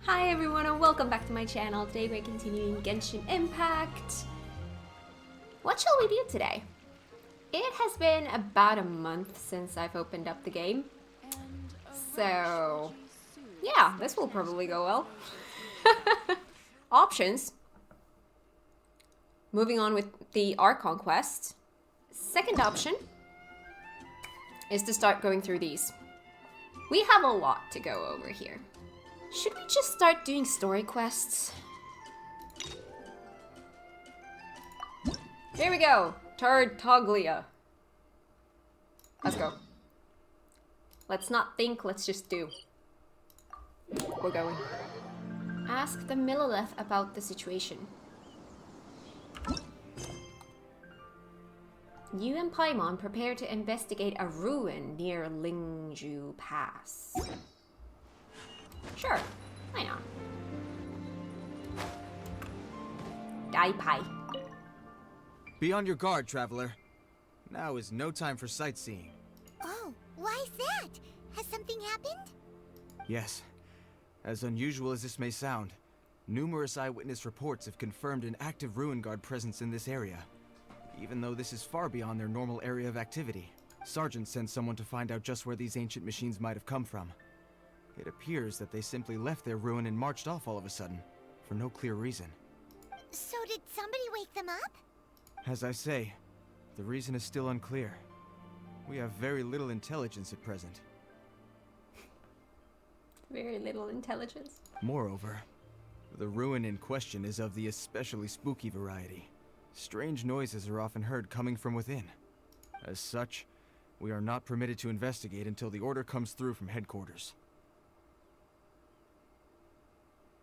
Hi everyone and welcome back to my channel. Today we're continuing Genshin Impact. What shall we do today? It has been about a month since I've opened up the game. So, yeah, this will probably go well. Options. Moving on with the Archon quest. Second option is to start going through these. We have a lot to go over here. Should we just start doing story quests? Here we go! Tartaglia. Let's go. Let's not think, let's just do. We're going. Ask the Millelith about the situation. You and Paimon prepare to investigate a ruin near Lingju Pass. Sure, why not? Dai Pai. Be on your guard, traveler. Now is no time for sightseeing. Oh, why's that? Has something happened? Yes. As unusual as this may sound, numerous eyewitness reports have confirmed an active Ruin Guard presence in this area. Even though this is far beyond their normal area of activity, Sergeant sent someone to find out just where these ancient machines might have come from. It appears that they simply left their ruin and marched off all of a sudden, for no clear reason. So did somebody wake them up? As I say, the reason is still unclear. We have very little intelligence at present. Very little intelligence. Moreover, the ruin in question is of the especially spooky variety. Strange noises are often heard coming from within. As such, we are not permitted to investigate until the order comes through from headquarters.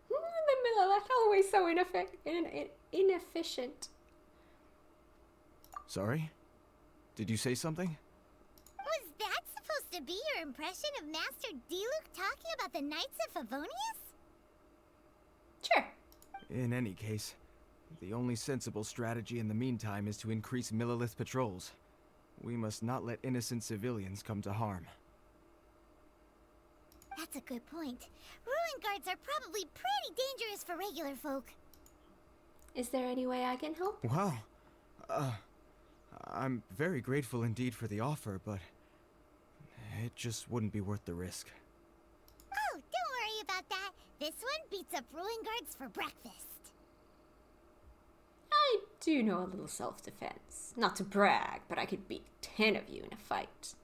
The Millelith, always so inefficient. Sorry? Did you say something? Was that supposed to be your impression of Master Diluc talking about the Knights of Favonius? Sure. In any case, the only sensible strategy in the meantime is to increase Millelith patrols. We must not let innocent civilians come to harm. That's a good point. Ruin guards are probably pretty dangerous for regular folk. Is there any way I can help? Wow. I'm very grateful indeed for the offer, but it just wouldn't be worth the risk. Oh, don't worry about that. This one beats up ruin guards for breakfast. I do know a little self-defense. Not to brag, but I could beat 10 of you in a fight.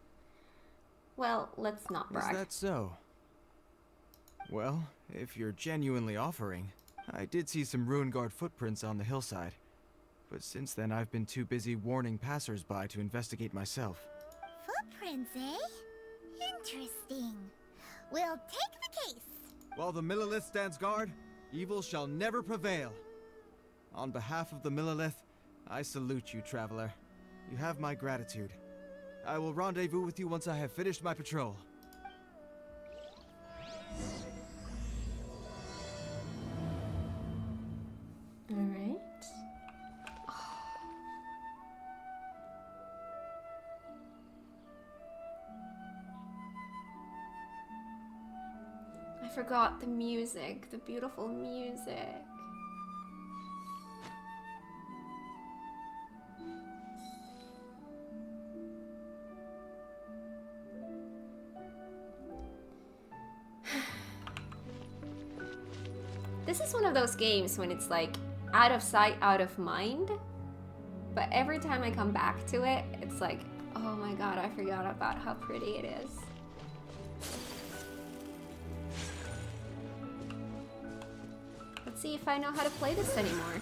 Well, let's not brag. Is that so? Well, if you're genuinely offering, I did see some Ruin Guard footprints on the hillside. But since then, I've been too busy warning passers-by to investigate myself. Footprints, eh? Interesting. We'll take the case. While the Millelith stands guard, evil shall never prevail. On behalf of the Millelith, I salute you, traveler. You have my gratitude. I will rendezvous with you once I have finished my patrol. Alright. I forgot the music, the beautiful music. This is one of those games when it's like out of sight, out of mind. But every time I come back to it, it's like, oh my god, I forgot about how pretty it is. Let's see if I know how to play this anymore.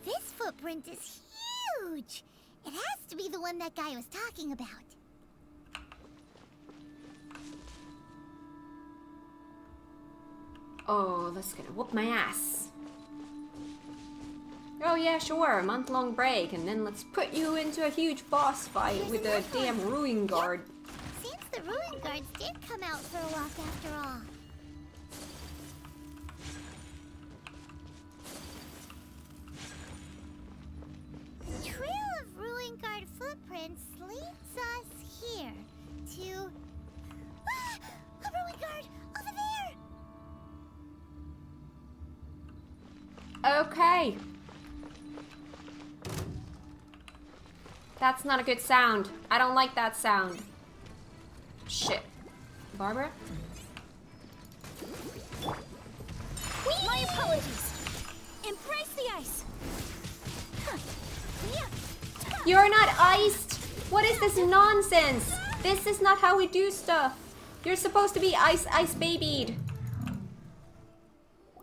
This footprint is huge. It has to be the one that guy was talking about. Oh, that's gonna whoop my ass. Oh yeah, sure, a month-long break, and then let's put you into a huge boss fight with a damn Ruin Guard. Seems the ruin guards did come out for a walk after all. The trail of ruin guard footprints leads us here to... Ah! A ruin guard! Over there! Okay. That's not a good sound. I don't like that sound. Shit. Barbara? My apologies. Embrace the ice. You're not iced! What is this nonsense? This is not how we do stuff. You're supposed to be ice babied.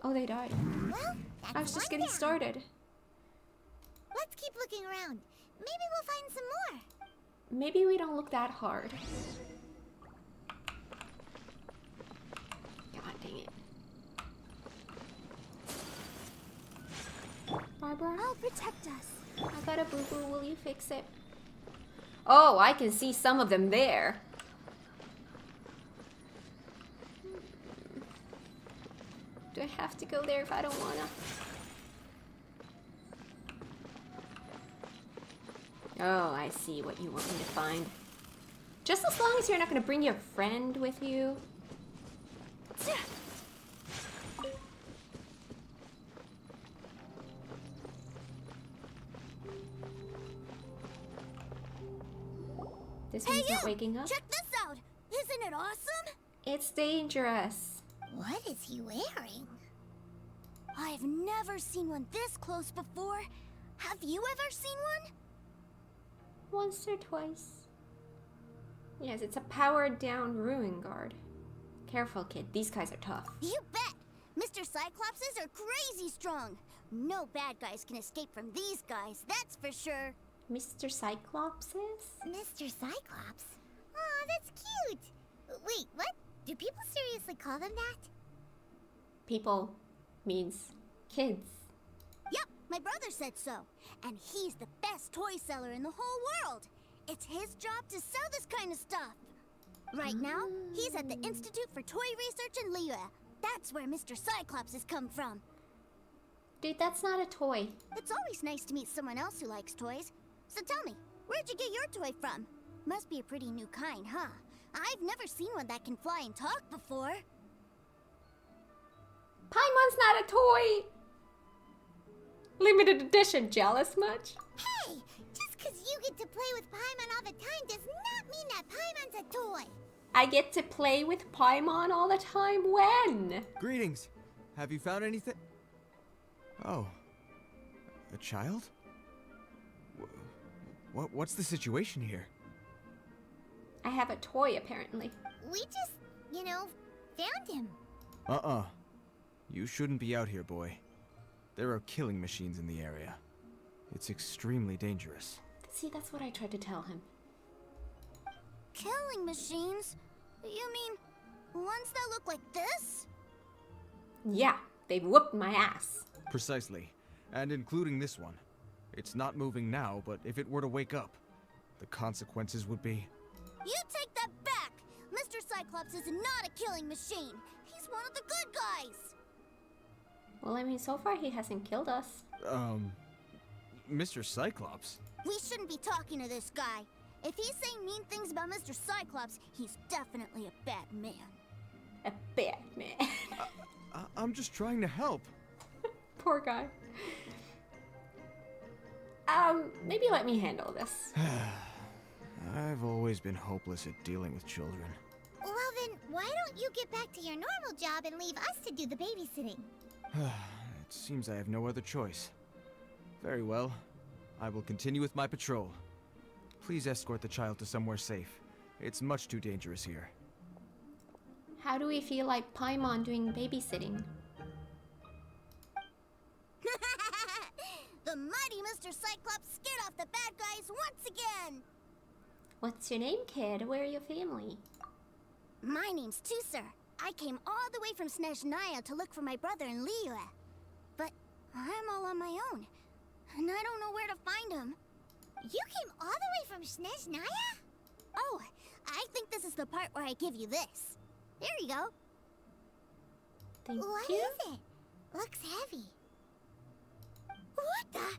Oh, they died. Well, that's I was just one getting down. started. Let's keep looking around. Maybe we'll find some more. Maybe we don't look that hard. God dang it. Barbara? I'll protect us. I got a boo-boo. Will you fix it? Oh, I can see some of them there. Do I have to go there if I don't wanna? Oh, I see what you want me to find. Just as long as you're not gonna bring your friend with you. This one's not waking up. Check this out. Isn't it awesome? It's dangerous. What is he wearing? I've never seen one this close before. Have you ever seen one? Once or twice. Yes, it's a powered down ruin guard. Careful, kid. These guys are tough. You bet. Mr. Cyclopses are crazy strong. No bad guys can escape from these guys, that's for sure. Mr. Cyclopses? Mr. Cyclops? Aw, that's cute. Wait, what? Do people seriously call them that? People means kids. Yep, my brother said so. And he's the best toy seller in the whole world. It's his job to sell this kind of stuff. Right now, he's at the Institute for Toy Research in Liyue. That's where Mr. Cyclops has come from. Dude, that's not a toy. It's always nice to meet someone else who likes toys. So tell me, where'd you get your toy from? Must be a pretty new kind, huh? I've never seen one that can fly and talk before. Paimon's not a toy! Limited edition, jealous much? Hey, just because you get to play with Paimon all the time does not mean that Paimon's a toy. I get to play with Paimon all the time? When? Greetings. Have you found anything? Oh. A child? What's the situation here? I have a toy, apparently. We just, found him. Uh-uh. You shouldn't be out here, boy. There are killing machines in the area. It's extremely dangerous. See, that's what I tried to tell him. Killing machines? You mean ones that look like this? Yeah, they've whooped my ass. Precisely. And including this one. It's not moving now, but if it were to wake up, the consequences would be... You take that back! Mr. Cyclops is not a killing machine. He's one of the good guys. Well, I mean, so far he hasn't killed us. Mr. Cyclops? We shouldn't be talking to this guy. If he's saying mean things about Mr. Cyclops, he's definitely a bad man. A bad man. I'm just trying to help. Poor guy. Maybe let me handle this. I've always been hopeless at dealing with children. Well then, why don't you get back to your normal job and leave us to do the babysitting? It seems I have no other choice. Very well. I will continue with my patrol. Please escort the child to somewhere safe. It's much too dangerous here. How do we feel like Paimon doing babysitting? The mighty Mr. Cyclops scared off the bad guys once again! What's your name, kid? Where are your family? My name's Tusser. I came all the way from Snezhnaya to look for my brother in Liyue. But I'm all on my own, and I don't know where to find him. You came all the way from Snezhnaya? Oh, I think this is the part where I give you this. Here you go. Thank What you. is it? Looks heavy. What the?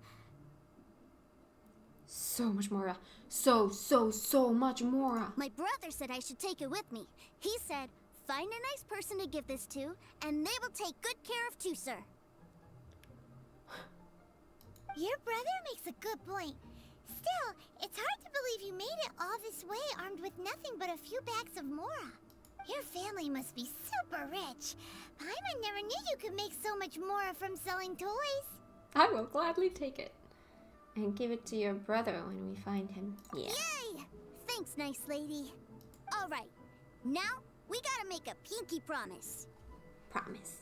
So much more. So much more. My brother said I should take it with me. He said, find a nice person to give this to, and they will take good care of Tusser. Your brother makes a good point. Still, it's hard to believe you made it all this way armed with nothing but a few bags of Mora. Your family must be super rich. Paimon never knew you could make so much Mora from selling toys. I will gladly take it. And give it to your brother when we find him. Yeah. Yay! Thanks, nice lady. Alright, now we gotta make a pinky promise. Promise.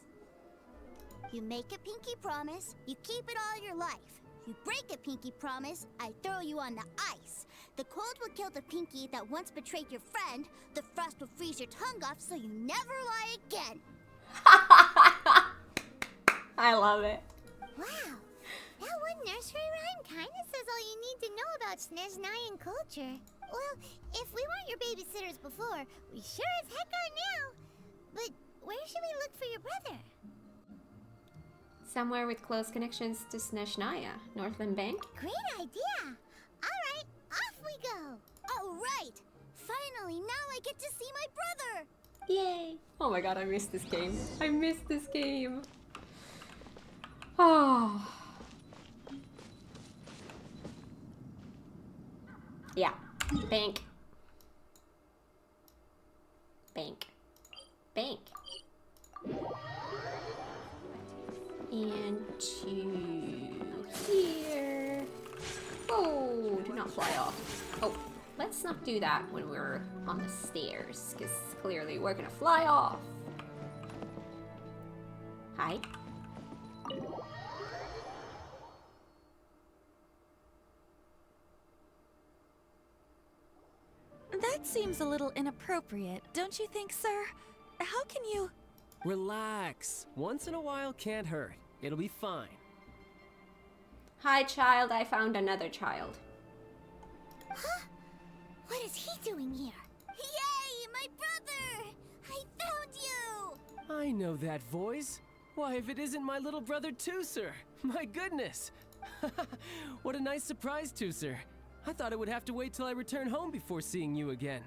You make a pinky promise, you keep it all your life. You break a pinky promise, I throw you on the ice. The cold will kill the pinky that once betrayed your friend. The frost will freeze your tongue off so you never lie again. I love it. Wow, that one nursery rhyme kinda says all you need to know about Snezhnayan culture. Well, if we weren't your babysitters before, we sure as heck are now. But where should we look for your brother? Somewhere with close connections to Snezhnaya, Northland Bank. Great idea! Alright, off we go! Alright! Finally, now I get to see my brother! Yay! Oh my god, I missed this game. I missed this game. Oh. Yeah. Bank. Bank. Bank. And to here. Oh, do not fly off. Oh, let's not do that when we're on the stairs, because clearly we're gonna fly off. Hi. That seems a little inappropriate, don't you think, sir? How can you... Relax. Once in a while can't hurt. It'll be fine. Hi, child. I found another child. Huh? What is he doing here? Yay, my brother! I found you! I know that voice. Why, if it isn't my little brother Tooser! My goodness! What a nice surprise, Tooser. I thought I would have to wait till I return home before seeing you again.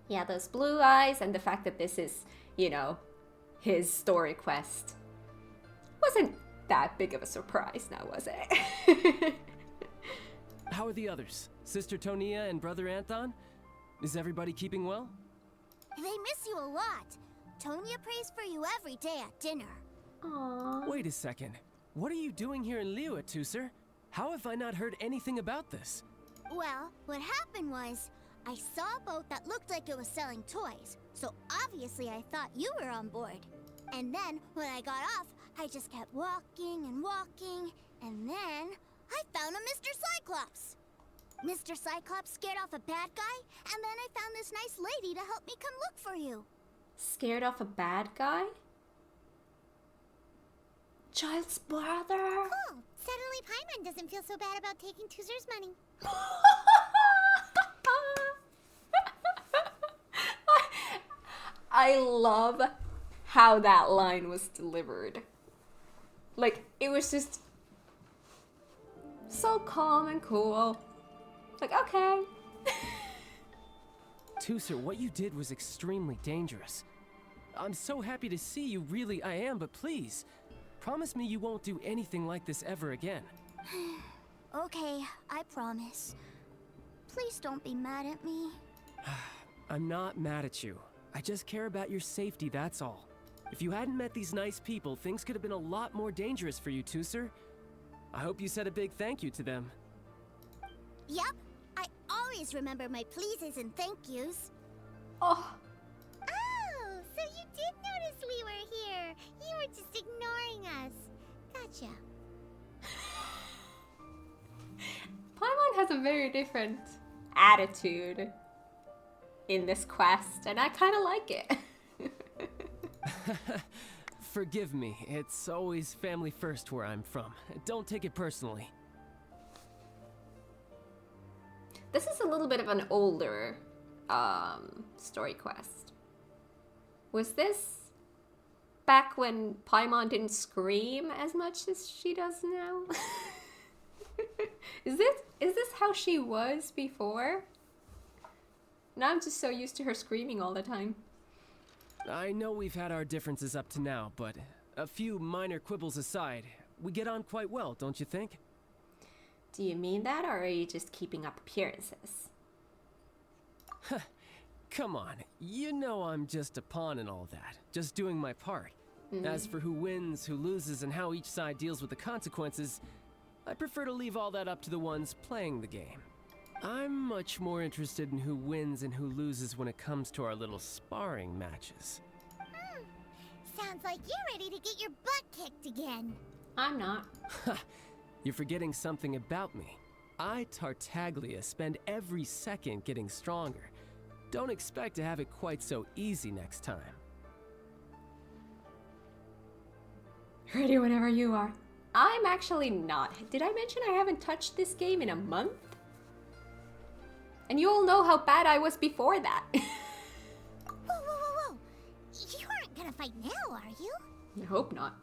Yeah, those blue eyes and the fact that this is, you know, his story quest wasn't that big of a surprise now, was it? How are the others? Sister Tonia and Brother Anthon? Is everybody keeping well? They miss you a lot. Tonia prays for you every day at dinner. Aww. Wait a second. What are you doing here in Liyue, Tooser? How have I not heard anything about this? Well, what happened was, I saw a boat that looked like it was selling toys, so obviously I thought you were on board. And then, when I got off, I just kept walking and walking, and then I found a Mr. Cyclops. Mr. Cyclops scared off a bad guy, and then I found this nice lady to help me come look for you. Scared off a bad guy? Child's brother? Cool. Suddenly Paimon doesn't feel so bad about taking Toozer's money. I love how that line was delivered. Like, it was just so calm and cool. Like, okay. Tooser, what you did was extremely dangerous. I'm so happy to see you, really I am, but please, promise me you won't do anything like this ever again. Okay, I promise. Please don't be mad at me. I'm not mad at you. I just care about your safety, that's all. If you hadn't met these nice people, things could have been a lot more dangerous for you, Tooser. I hope you said a big thank you to them. Yep, I always remember my pleases and thank yous. Oh, Oh, so you did notice we were here. You were just ignoring us. Gotcha. Paimon has a very different attitude in this quest, and I kind of like it. Forgive me, it's always family first where I'm from. Don't take it personally. This is a little bit of an older story quest. Was this back when Paimon didn't scream as much as she does now? Is this how she was before? Now I'm just so used to her screaming all the time. I know we've had our differences up to now, but a few minor quibbles aside, we get on quite well, don't you think? Do you mean that, or are you just keeping up appearances? Come on, you know I'm just a pawn in all that, just doing my part. As for who wins, who loses, and how each side deals with the consequences, I prefer to leave all that up to the ones playing the game. I'm much more interested in who wins and who loses when it comes to our little sparring matches. Sounds like you're ready to get your butt kicked again. I'm not. You're forgetting something about me. I, Tartaglia, spend every second getting stronger. Don't expect to have it quite so easy next time. Ready whenever you are. I'm actually not. Did I mention I haven't touched this game in a month? And you all know how bad I was before that. Whoa. You aren't gonna fight now, are you? I hope not.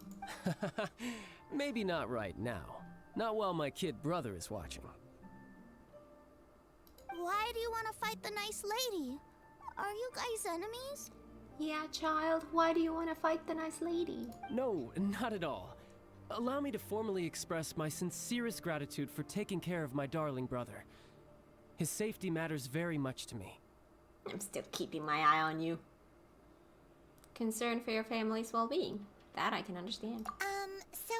Maybe not right now. Not while my kid brother is watching. Why do you want to fight the nice lady? Are you guys enemies? Yeah, child, why do you want to fight the nice lady? No, not at all. Allow me to formally express my sincerest gratitude for taking care of my darling brother. His safety matters very much to me. I'm still keeping my eye on you. Concern for your family's well-being. That I can understand. So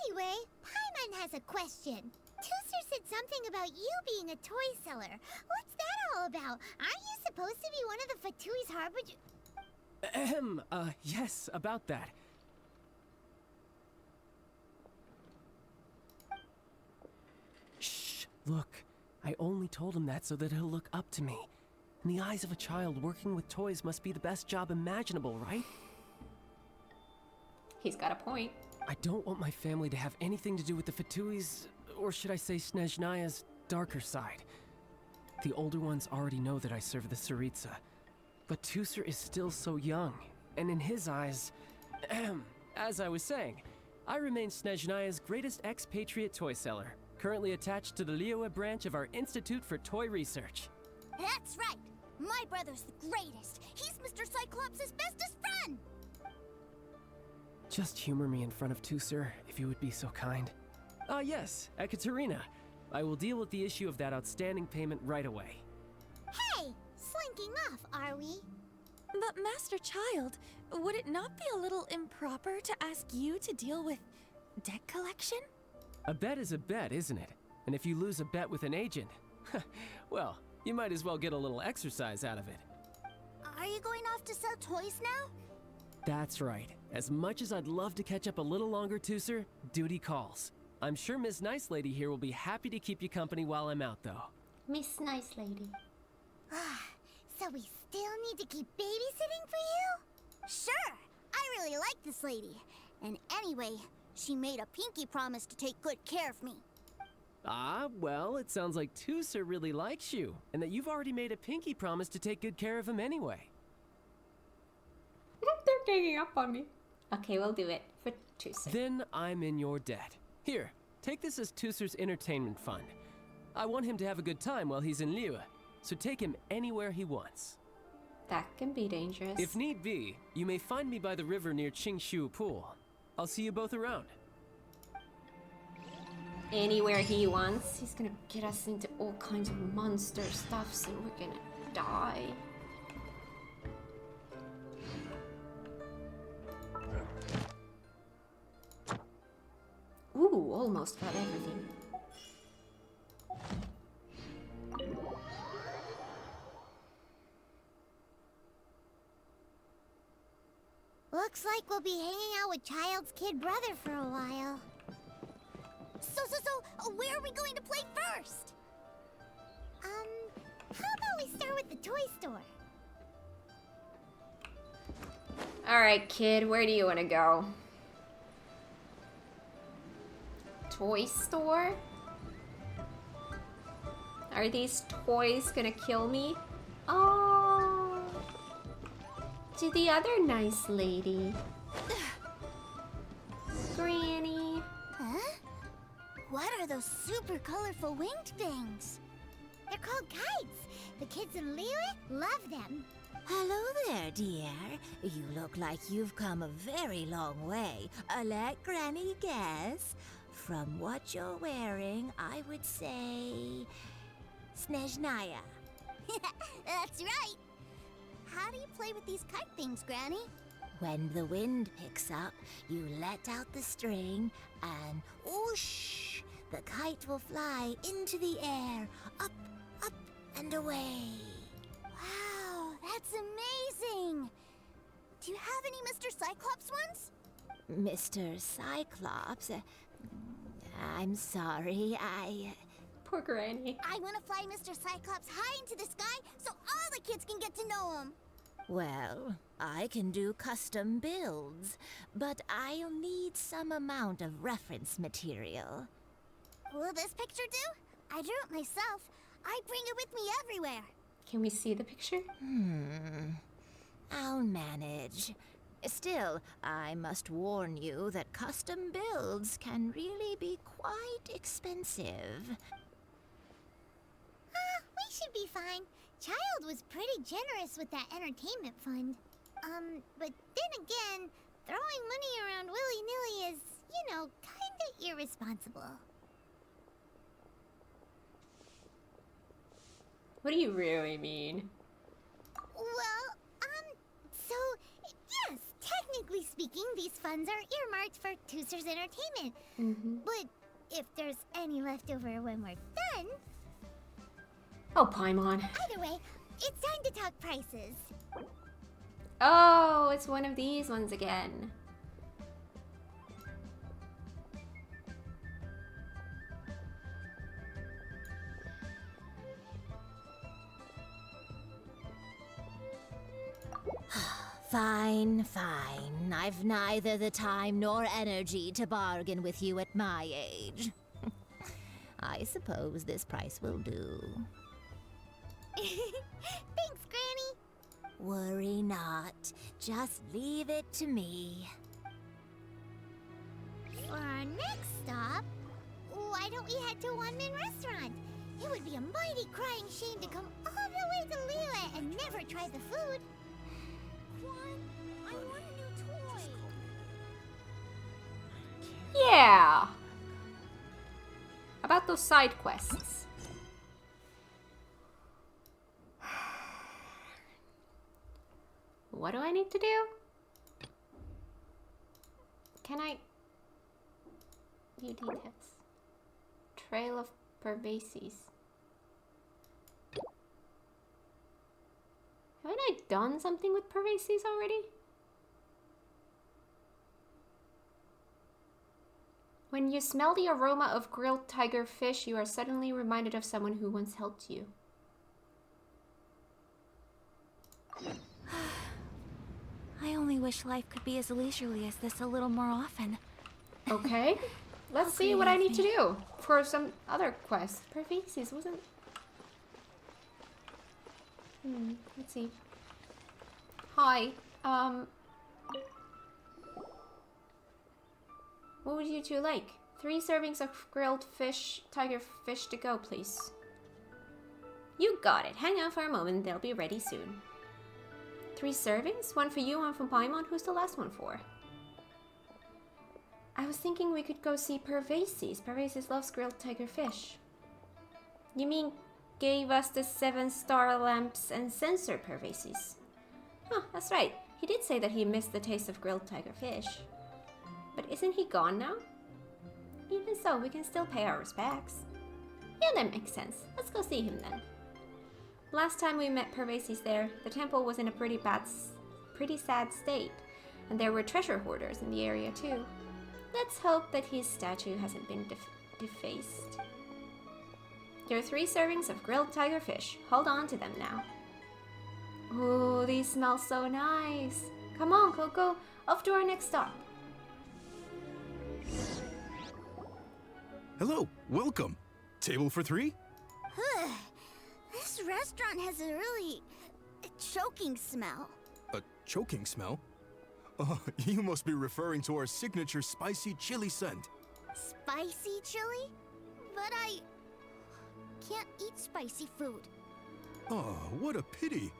anyway, Paimon has a question. Tooster said something about you being a toy seller. What's that all about? Aren't you supposed to be one of the Fatui's harbinger? Yes, about that. Shh, look. I only told him that so that he'll look up to me. In the eyes of a child, working with toys must be the best job imaginable, right? He's got a point. I don't want my family to have anything to do with the Fatui's, or should I say Snezhnaya's, darker side. The older ones already know that I serve the Tsaritsa. But Tooser is still so young, and in his eyes... as I was saying, I remain Snezhnaya's greatest expatriate toy seller, currently attached to the Liyue branch of our Institute for Toy Research. That's right. My brother's the greatest. He's Mr. Cyclops' bestest friend. Just humor me in front of Tooser, if you would be so kind. Yes, Ekaterina. I will deal with the issue of that outstanding payment right away. Hey, slinking off, are we? But Master Child, would it not be a little improper to ask you to deal with debt collection? A bet is a bet, isn't it? And if you lose a bet with an agent, well, you might as well get a little exercise out of it. Are you going off to sell toys now? That's right. As much as I'd love to catch up a little longer, Tooser, duty calls. I'm sure Miss Nice Lady here will be happy to keep you company while I'm out, though. Miss Nice Lady. So we still need to keep babysitting for you? Sure. I really like this lady. And anyway, she made a pinky promise to take good care of me. Well, it sounds like Tooser really likes you, and that you've already made a pinky promise to take good care of him anyway. They're ganging up on me. Okay, we'll do it for Tooser. Then I'm in your debt. Here, take this as Tooser's entertainment fund. I want him to have a good time while he's in Liyue, so take him anywhere he wants. That can be dangerous. If need be, you may find me by the river near Qingshu Pool. I'll see you both around. Anywhere he wants. He's gonna get us into all kinds of monster stuffs and we're gonna die. Ooh, almost got everything. Looks like we'll be hanging out with Child's kid brother for a while. So, where are we going to play first? How about we start with the toy store? Alright, kid, where do you want to go? Toy store? Are these toys gonna kill me? Oh, to the other nice lady. Granny. Huh? What are those super colorful winged things? They're called kites. The kids in Liyue love them. Hello there, dear. You look like you've come a very long way. Let Granny guess. from what you're wearing, I would say Snezhnaya. That's right. How do you play with these kite things, Granny? When the wind picks up, you let out the string and whoosh! The kite will fly into the air, up, up, and away. Wow, that's amazing! Do you have any Mr. Cyclops ones? Mr. Cyclops, I'm sorry, Poor Granny. I want to fly Mr. Cyclops high into the sky so all the kids can get to know him. Well, I can do custom builds, but I'll need some amount of reference material. Will this picture do? I drew it myself. I bring it with me everywhere. Can we see the picture? I'll manage. Still, I must warn you that custom builds can really be quite expensive. We should be fine. Child was pretty generous with that entertainment fund. But then again, throwing money around willy-nilly is, kinda irresponsible. What do you really mean? Well, so, yes, technically speaking, these funds are earmarked for Tooser's entertainment. But if there's any left over when we're done, Oh, Paimon. either way, it's time to talk prices. Oh, it's one of these ones again. Fine, fine. I've neither the time nor energy to bargain with you at my age. I suppose this price will do. Thanks, Granny. Worry not. Just leave it to me. For our next stop, why don't we head to a one-man restaurant? It would be a mighty crying shame to come all the way to Liyue and never try the food. I want a new toy. Yeah. About those side quests. What do I need to do? Can I view details? Trail of Pervases. Haven't I done something with Pervases already? When you smell the aroma of grilled tiger fish, you are suddenly reminded of someone who once helped you. I only wish life could be as leisurely as this a little more often. Okay, let's see what I need to do for some other quests. Pervases wasn't... let's see. Hi, what would you two like? 3 servings of grilled fish, tiger fish to go, please. You got it. Hang out for a moment, they'll be ready soon. 3 servings? One for you, one for Paimon. Who's the last one for? I was thinking we could go see Pervases. Pervases loves grilled tiger fish. You mean gave us the 7-star lamps and sensor Pervases? Huh, that's right. He did say that he missed the taste of grilled tiger fish. But isn't he gone now? Even so, we can still pay our respects. Yeah, that makes sense. Let's go see him then. Last time we met Pervases there, the temple was in a pretty sad state, and there were treasure hoarders in the area too. Let's hope that his statue hasn't been defaced. There are 3 servings of grilled tiger fish. Hold on to them now. Ooh, these smell so nice. Come on, Coco. Off to our next stop. Hello, welcome. Table for 3? This restaurant has a really choking smell. A choking smell? Oh, you must be referring to our signature spicy chili scent. Spicy chili? But I can't eat spicy food. Oh, what a pity.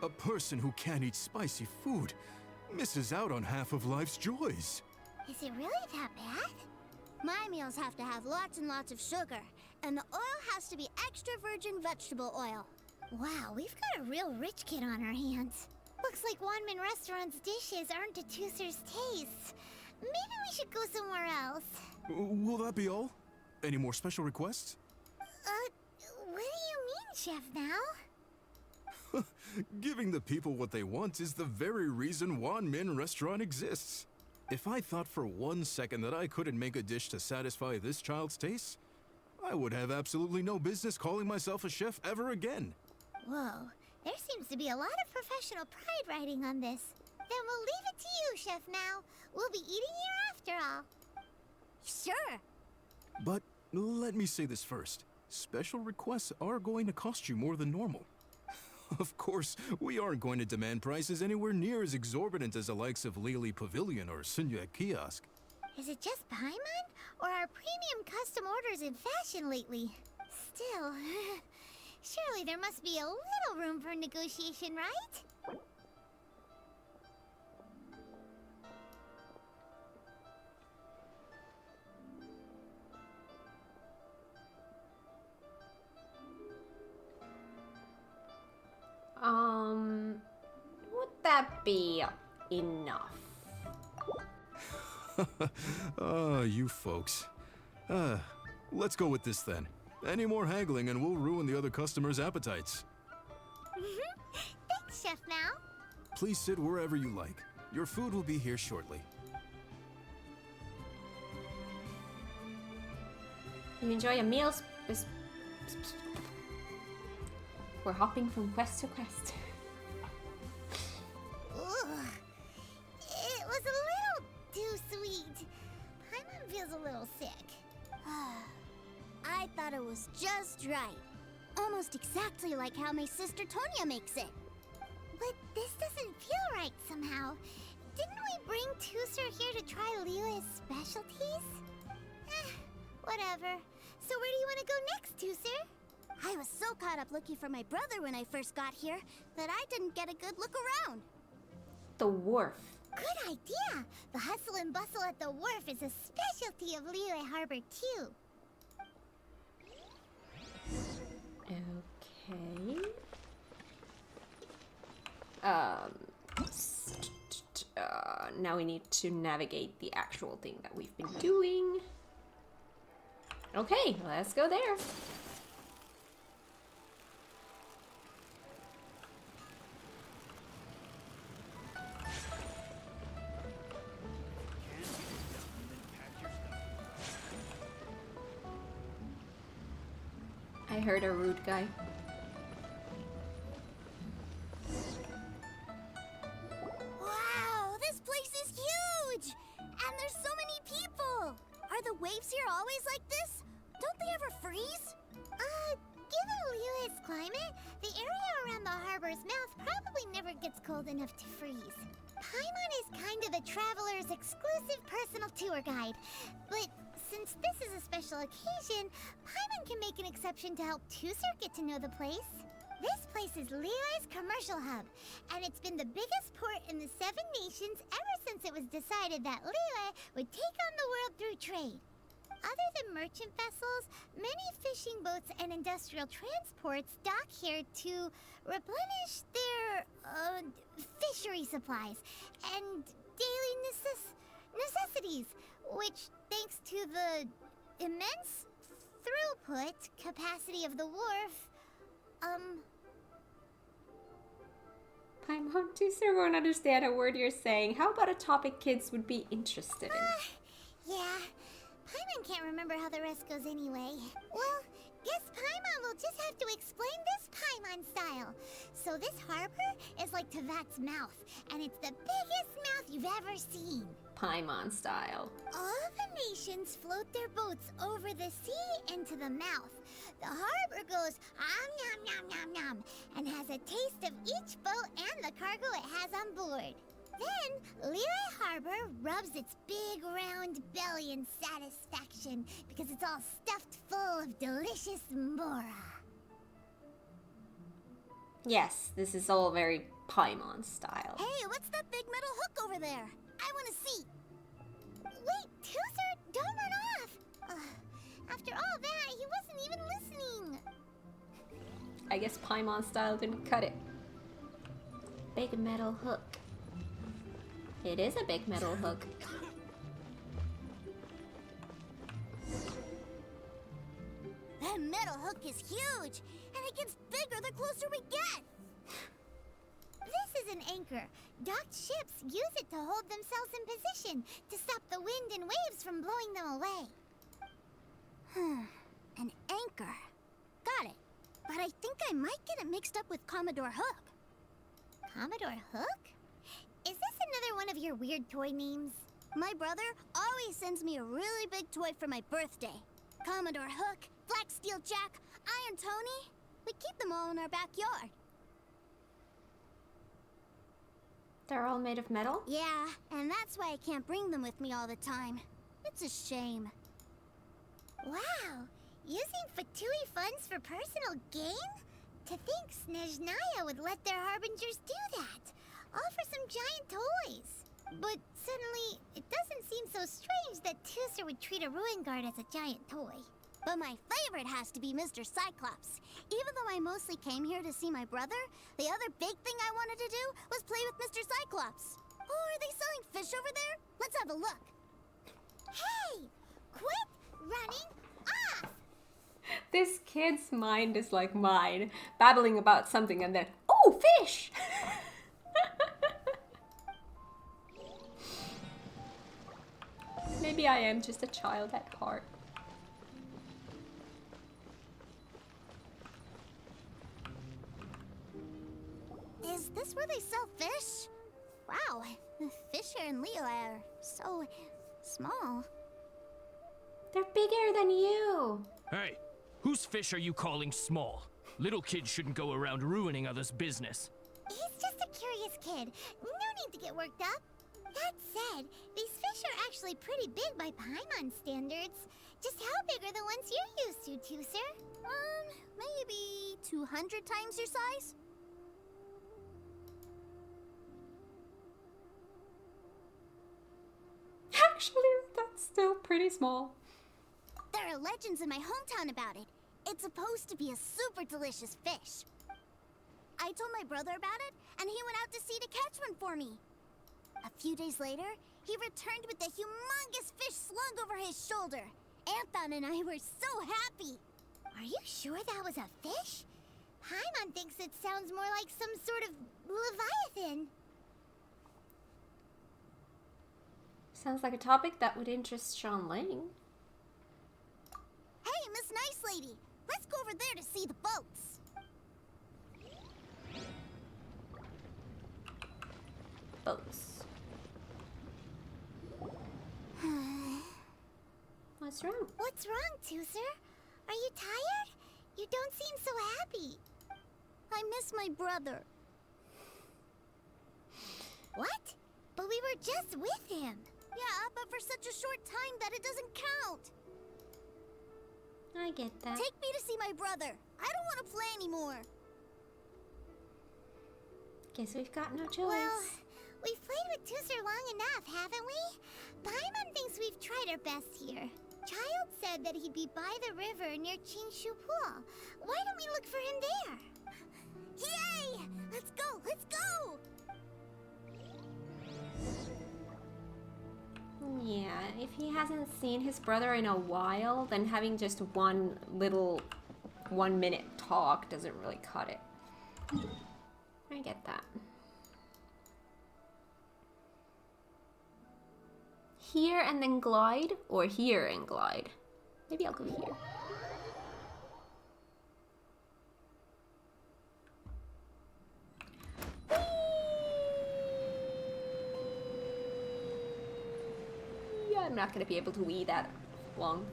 A person who can't eat spicy food misses out on half of life's joys. Is it really that bad? My meals have to have lots and lots of sugar, and the oil has to be extra virgin vegetable oil. Wow, we've got a real rich kid on our hands. Looks like Wanmin Restaurant's dishes aren't to Tooser's taste. Maybe we should go somewhere else. Will that be all? Any more special requests? What do you mean, Chef Now? Giving the people what they want is the very reason Wanmin Restaurant exists. If I thought for 1 second that I couldn't make a dish to satisfy this child's taste, I would have absolutely no business calling myself a chef ever again. Whoa, there seems to be a lot of professional pride riding on this. Then we'll leave it to you, Chef Now. We'll be eating here after all. Sure. But let me say this first. Special requests are going to cost you more than normal. Of course, we aren't going to demand prices anywhere near as exorbitant as the likes of Lily Pavilion or Sunya Kiosk. Is it just Paimon? Or are premium custom orders in fashion lately? Still, surely there must be a little room for negotiation, right? Would that be enough? You folks. Let's go with this then. Any more haggling and we'll ruin the other customers' appetites. Thanks, Chef Now. Please sit wherever you like. Your food will be here shortly. You enjoy your meals? We're hopping from quest to quest. Ugh. It was a little too sweet. Paimon feels a little sick. I thought it was just right. Almost exactly like how my sister Tonya makes it. But this doesn't feel right somehow. Didn't we bring Tooser here to try Liyue's specialties? Whatever. So where do you want to go next, Tooser? I was so caught up looking for my brother when I first got here that I didn't get a good look around. The wharf. Good idea! The hustle and bustle at the wharf is a specialty of Liyue Harbor, too. Okay. Now we need to navigate the actual thing that we've been doing. Okay, let's go there. I heard a rude guy. Wow, this place is huge! And there's so many people! Are the waves here always like this? Don't they ever freeze? Given Liyue's climate, the area around the harbor's mouth probably never gets cold enough to freeze. Paimon is kind of the traveler's exclusive personal tour guide. But since this is a special occasion, Paimon can make an exception to help Tooser get to know the place. This place is Liyue's commercial hub, and it's been the biggest port in the 7 nations ever since it was decided that Liyue would take on the world through trade. Other than merchant vessels, many fishing boats and industrial transports dock here to replenish their fishery supplies and daily necessities, which, thanks to the immense throughput capacity of the wharf, Paimon, Tooser won't understand a word you're saying. How about a topic kids would be interested in? Yeah. Paimon can't remember how the rest goes anyway. Well, guess Paimon will just have to explain this Paimon style. So this harbor is like Tevat's mouth, and it's the biggest mouth you've ever seen. Paimon style. All the nations float their boats over the sea into the mouth. The harbor goes nom nom nom nom and has a taste of each boat and the cargo it has on board. Then, Liyue Harbor rubs its big round belly in satisfaction because it's all stuffed full of delicious mora. Yes, this is all very Paimon style. Hey, what's that big metal hook over there? I want to see. Wait, Tooser, don't run off. I guess Paimon style didn't cut it. Big metal hook. It is a big metal hook. That metal hook is huge, and it gets bigger the closer we get. This is an anchor. Docked ships use it to hold themselves in position to stop the wind and waves from blowing them away. An anchor. Got it. But I think I might get it mixed up with Commodore Hook. Commodore Hook? Is this another one of your weird toy names? My brother always sends me a really big toy for my birthday. Commodore Hook, Black Steel Jack, Iron Tony. We keep them all in our backyard. They're all made of metal? Yeah, and that's why I can't bring them with me all the time. It's a shame. Wow, using Fatui funds for personal gain? To think Snezhnaya would let their harbingers do that, all for some giant toys. But suddenly, it doesn't seem so strange that Tusser would treat a ruin guard as a giant toy. But my favorite has to be Mr. Cyclops. Even though I mostly came here to see my brother, the other big thing I wanted to do was play with Mr. Cyclops. Oh, are they selling fish over there? Let's have a look. Hey! Quit running off! This kid's mind is like mine, babbling about something and then, oh, fish! Maybe I am just a child at heart. Is this where they sell fish? Wow, the fish here in Leo are so small. They're bigger than you. Hey, whose fish are you calling small? Little kids shouldn't go around ruining others' business. He's just a curious kid. No need to get worked up. That said, these fish are actually pretty big by Paimon standards. Just how big are the ones you're used to, Tusser? Maybe 200 times your size? Actually, that's still pretty small. There are legends in my hometown about it. It's supposed to be a super delicious fish. I told my brother about it, and he went out to sea to catch one for me. A few days later, he returned with a humongous fish slung over his shoulder. Anthon and I were so happy. Are you sure that was a fish? Paimon thinks it sounds more like some sort of leviathan. Sounds like a topic that would interest Sean Lang. Hey, Miss Nice Lady, let's go over there to see the boats. Boats. What's wrong? What's wrong, Tusser? Are you tired? You don't seem so happy. I miss my brother. What? But we were just with him. Yeah, but for such a short time that it doesn't count. I get that. Take me to see my brother. I don't want to play anymore. Guess we've got no choice. Well, we've played with Tusser long enough, haven't we? Paimon thinks we've tried our best here. Child said that he'd be by the river near Chinshu Pool. Why don't we look for him there? Yay! Let's go! Let's go! Yeah, if he hasn't seen his brother in a while, then having just one little 1 minute talk doesn't really cut it. I get that. Here and then glide, or here and glide? Maybe I'll go here. Yeah, I'm not gonna be able to wee that long.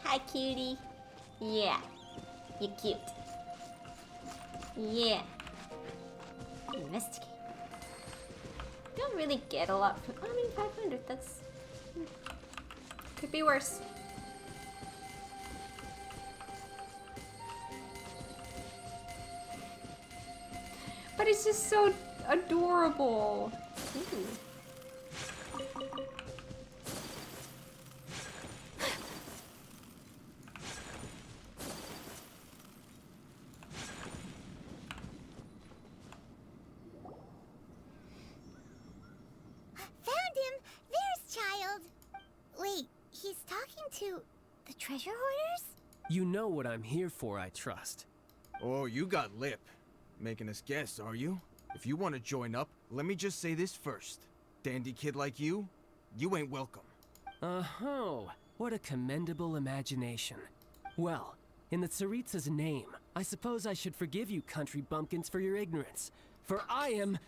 Hi, cutie. Yeah, you're cute. Yeah. Investigate. Don't really get a lot. I mean, 500. That's could be worse. But it's just so adorable. Ooh. treasure hoarders? You know what I'm here for, I trust. Oh, you got lip. Making us guess, are you? If you want to join up, let me just say this first. Dandy kid like you ain't welcome. Oh, what a commendable imagination. Well, in the Tsaritsa's name, I suppose I should forgive you country bumpkins for your ignorance. For I am...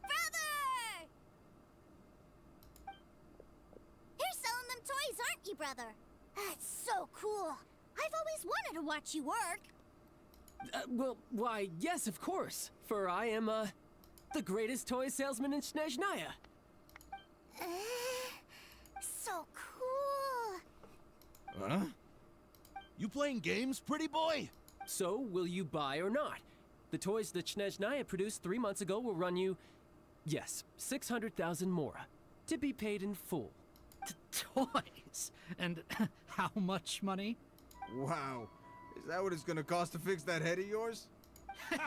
Brother! You're selling them toys, aren't you, brother? That's so cool. I've always wanted to watch you work. well, why, yes, of course. For I am, the greatest toy salesman in Snezhnaya. So cool. Huh? You playing games, pretty boy? So, will you buy or not? The toys that Snezhnaya produced 3 months ago will run you, yes, 600,000 mora, to be paid in full. Toys? And how much money? Wow. Is that what it's gonna cost to fix that head of yours? Look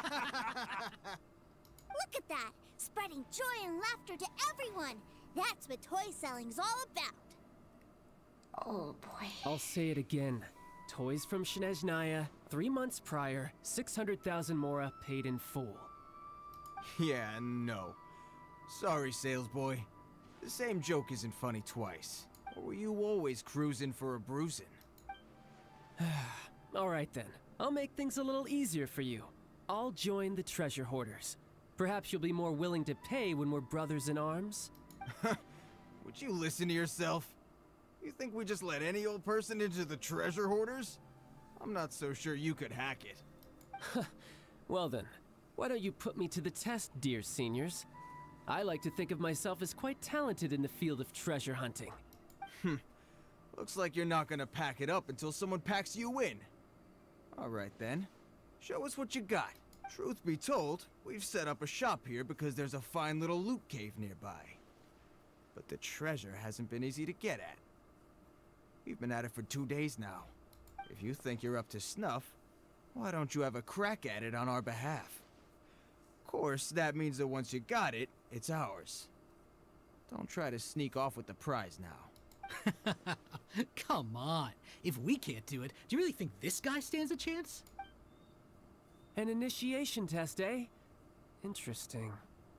at that! Spreading joy and laughter to everyone. That's what toy selling's all about. Oh boy. I'll say it again. Toys from Snezhnaya, 3 months prior, 600,000 mora paid in full. Yeah, no. Sorry, sales boy. The same joke isn't funny twice. Or were you always cruising for a bruising? Alright then, I'll make things a little easier for you. I'll join the treasure hoarders. Perhaps you'll be more willing to pay when we're brothers in arms? Would you listen to yourself? You think we just let any old person into the treasure hoarders? I'm not so sure you could hack it. Well then, why don't you put me to the test, dear seniors? I like to think of myself as quite talented in the field of treasure hunting. Looks like you're not gonna pack it up until someone packs you in. Alright then. Show us what you got. Truth be told, we've set up a shop here because there's a fine little loot cave nearby. But the treasure hasn't been easy to get at. We've been at it for 2 days now. If you think you're up to snuff, why don't you have a crack at it on our behalf? Of course, that means that once you got it, it's ours. Don't try to sneak off with the prize now. Come on. If we can't do it, do you really think this guy stands a chance? An initiation test, eh? Interesting.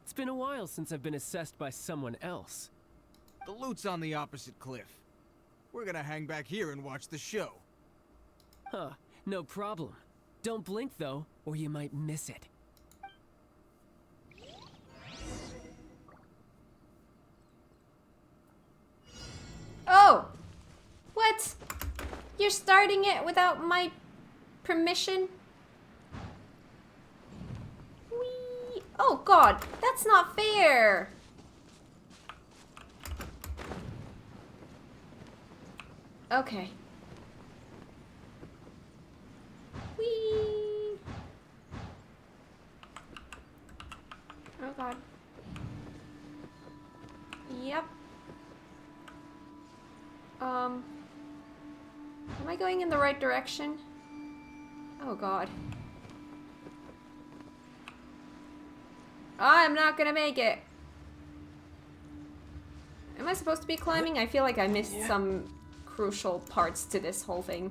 It's been a while since I've been assessed by someone else. The loot's on the opposite cliff. We're gonna hang back here and watch the show. Huh, no problem. Don't blink though, or you might miss it. Oh! What? You're starting it without my permission? Whee! Oh god, that's not fair! Okay. Whee! Oh god. Yep. Am I going in the right direction? Oh god. I'm not gonna make it. Am I supposed to be climbing? I feel like I missed some crucial parts to this whole thing.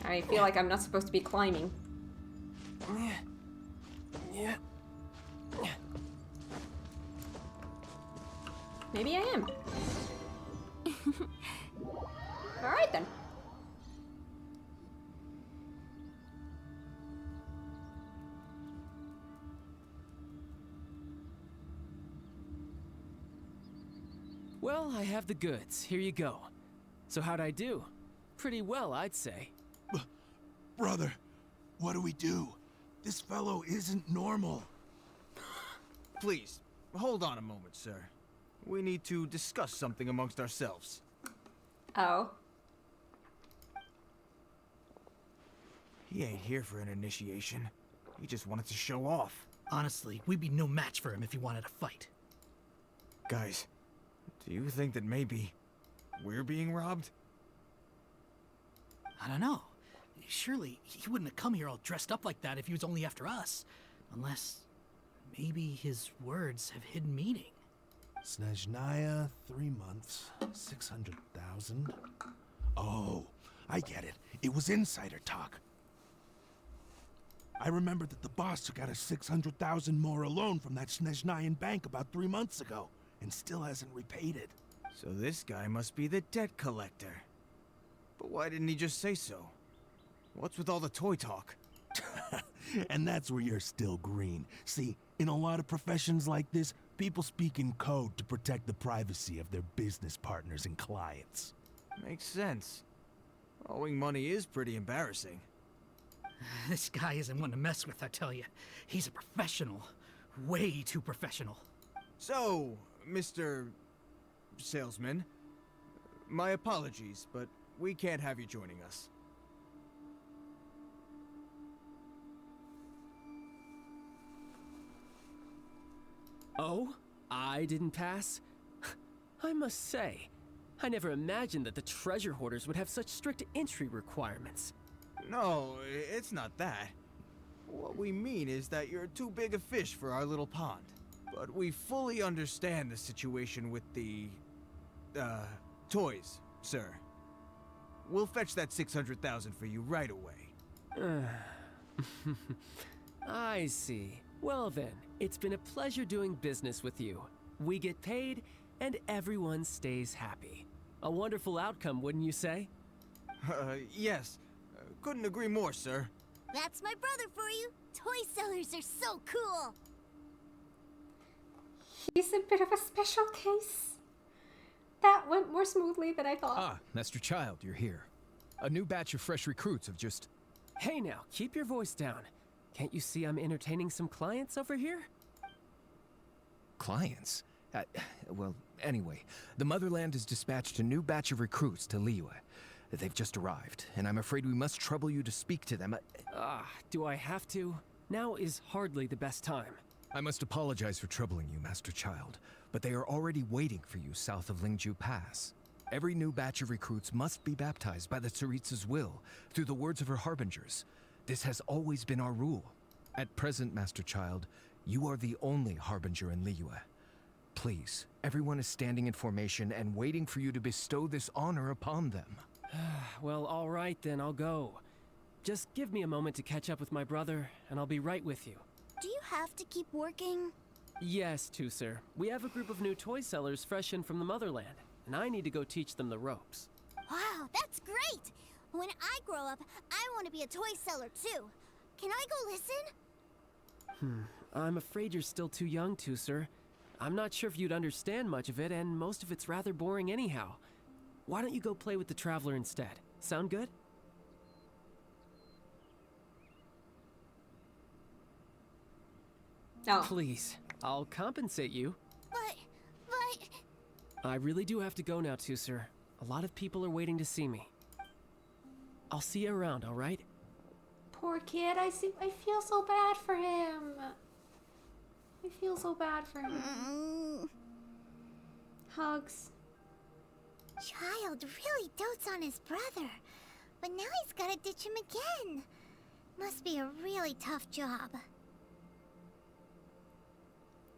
I feel like I'm not supposed to be climbing. Maybe I am. Alright then. Well, I have the goods. Here you go. So how'd I do? Pretty well, I'd say. Brother, what do we do? This fellow isn't normal. Please, hold on a moment, sir. We need to discuss something amongst ourselves. Oh. He ain't here for an initiation. He just wanted to show off. Honestly, we'd be no match for him if he wanted to fight. Guys, do you think that maybe we're being robbed? I don't know. Surely he wouldn't have come here all dressed up like that if he was only after us. Unless maybe his words have hidden meaning. Snezhnaya, 3 months, 600,000. Oh, I get it. It was insider talk. I remember that the boss took out a 600,000 more loan from that Snezhnayan bank about 3 months ago, and still hasn't repaid it. So this guy must be the debt collector. But why didn't he just say so? What's with all the toy talk? And that's where you're still green. See, in a lot of professions like this, people speak in code to protect the privacy of their business partners and clients. Makes sense. Owing money is pretty embarrassing. This guy isn't one to mess with, I tell you. He's a professional. Way too professional. So, Mr. Salesman, my apologies, but we can't have you joining us. Oh? I didn't pass? I must say, I never imagined that the treasure hoarders would have such strict entry requirements. No, it's not that. What we mean is that you're too big a fish for our little pond. But we fully understand the situation with the, toys, sir. We'll fetch that 600,000 for you right away. I see. Well then, it's been a pleasure doing business with you. We get paid, and everyone stays happy. A wonderful outcome, wouldn't you say? Yes. Couldn't agree more, sir. That's my brother for you. Toy sellers are so cool. He's a bit of a special case. That went more smoothly than I thought. Ah, Master Child, you're here. A new batch of fresh recruits have just... Hey now, keep your voice down. Can't you see I'm entertaining some clients over here? Clients? Well, anyway, the Motherland has dispatched a new batch of recruits to Liyue. They've just arrived, and I'm afraid we must trouble you to speak to them. Do I have to? Now is hardly the best time. I must apologize for troubling you, Master Child, but they are already waiting for you south of Lingju Pass. Every new batch of recruits must be baptized by the Tsaritsa's will, through the words of her harbingers. This has always been our rule. At present, Master Child, you are the only harbinger in Liyue. Please, everyone is standing in formation and waiting for you to bestow this honor upon them. Well, all right then, I'll go. Just give me a moment to catch up with my brother, and I'll be right with you. Do you have to keep working? Yes, sir. We have a group of new toy sellers fresh in from the Motherland, and I need to go teach them the ropes. Wow, that's great! When I grow up, I want to be a toy seller too. Can I go listen? I'm afraid you're still too young, sir. I'm not sure if you'd understand much of it, and most of it's rather boring anyhow. Why don't you go play with the Traveler instead? Sound good? No. Please, I'll compensate you. But... I really do have to go now, sir. A lot of people are waiting to see me. I'll see you around, all right? Poor kid, I feel so bad for him. I feel so bad for him. Hugs. Child really dotes on his brother, but now he's gotta ditch him again. Must be a really tough job.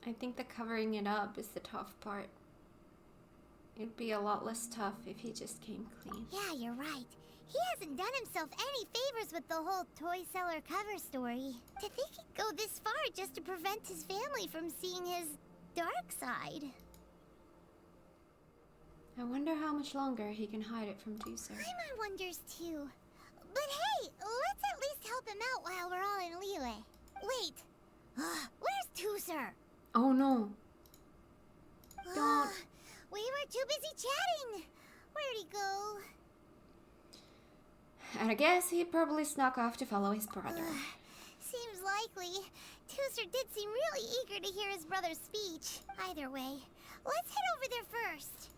I think the covering it up is the tough part. It'd be a lot less tough if he just came clean. Yeah, you're right. He hasn't done himself any favors with the whole toy seller cover story. To think he'd go this far just to prevent his family from seeing his dark side. I wonder how much longer he can hide it from Tuser. Paimon wonders too. But hey, let's at least help him out while we're all in Liyue. Wait, where's Tuser? Oh no. Don't. We were too busy chatting. Where'd he go? And I guess he probably snuck off to follow his brother. Seems likely. Tuser did seem really eager to hear his brother's speech. Either way, let's head over there first.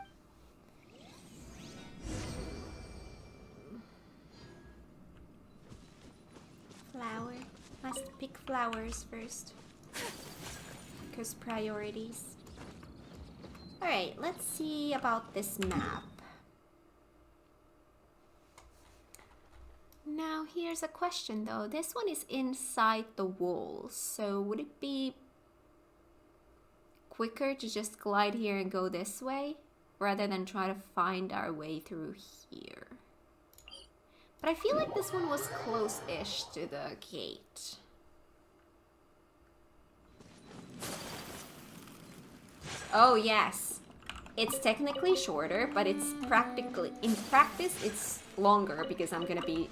Flower. Must pick flowers first. Because priorities. Alright, let's see about this map. Now here's a question though. This one is inside the walls, so would it be quicker to just glide here and go this way rather than try to find our way through here? But I feel like this one was close-ish to the gate. Oh, yes. It's technically shorter, but it's practically... In practice, it's longer because I'm gonna be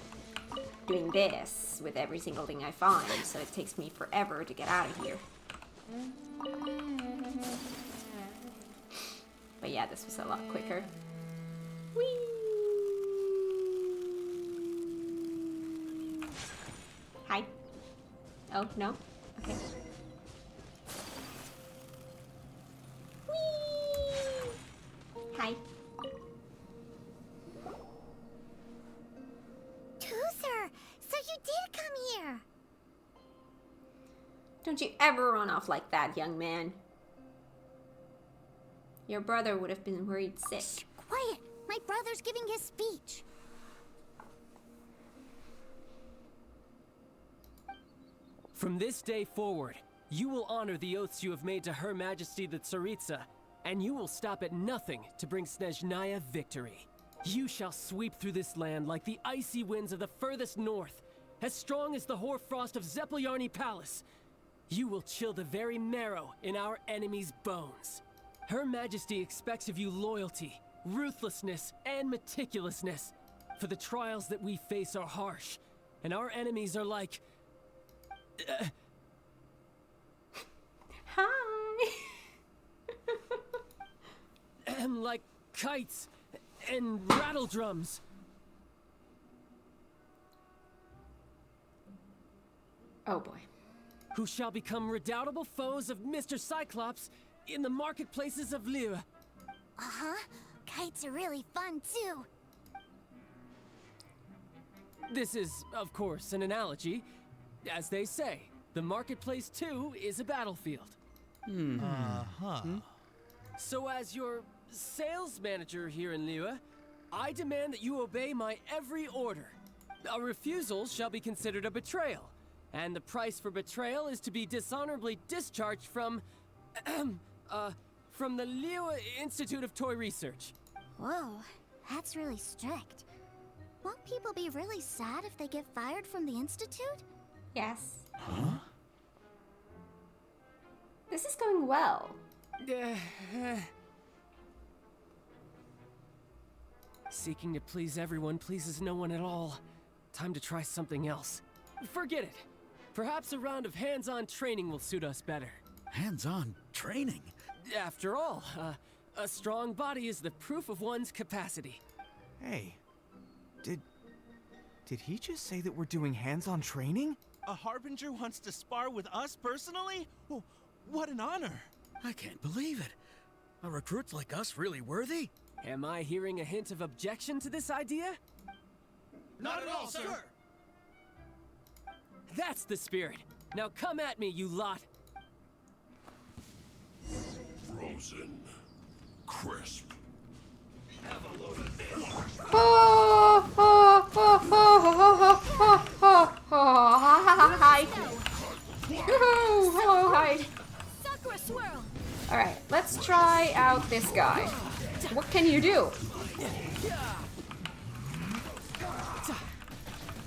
doing this with every single thing I find, so it takes me forever to get out of here. But yeah, this was a lot quicker. Whee! Hi. Oh, no? Okay. Whee! Hi. Toother, so you did come here. Don't you ever run off like that, young man. Your brother would have been worried sick. Shh, quiet. My brother's giving his speech. From this day forward, you will honor the oaths you have made to Her Majesty the Tsaritsa, and you will stop at nothing to bring Snezhnaya victory. You shall sweep through this land like the icy winds of the furthest north, as strong as the hoarfrost of Zepelyarny Palace. You will chill the very marrow in our enemies' bones. Her Majesty expects of you loyalty, ruthlessness, and meticulousness. For the trials that we face are harsh, and our enemies are like... Hi! like kites and rattle drums. Oh boy. Who shall become redoubtable foes of Mr. Cyclops in the marketplaces of Liyue. Uh-huh. Kites are really fun, too. This is, of course, an analogy. As they say, the marketplace, too, is a battlefield. So as your sales manager here in Liyue, I demand that you obey my every order. A refusal shall be considered a betrayal, and the price for betrayal is to be dishonorably discharged from the Liyue Institute of Toy Research. Whoa, that's really strict. Won't people be really sad if they get fired from the Institute? Yes. Huh? This is going well. Seeking to please everyone pleases no one at all. Time to try something else. Forget it. Perhaps a round of hands-on training will suit us better. Hands-on training? After all, a strong body is the proof of one's capacity. Hey, did he just say that we're doing hands-on training? A Harbinger wants to spar with us personally? Oh, what an honor! I can't believe it. Are recruits like us really worthy? Am I hearing a hint of objection to this idea? Not at all, sir! That's the spirit. Now come at me, you lot. Frozen. Crisp. Hi. Hello, hi. Alright, let's try out this guy. What can you do?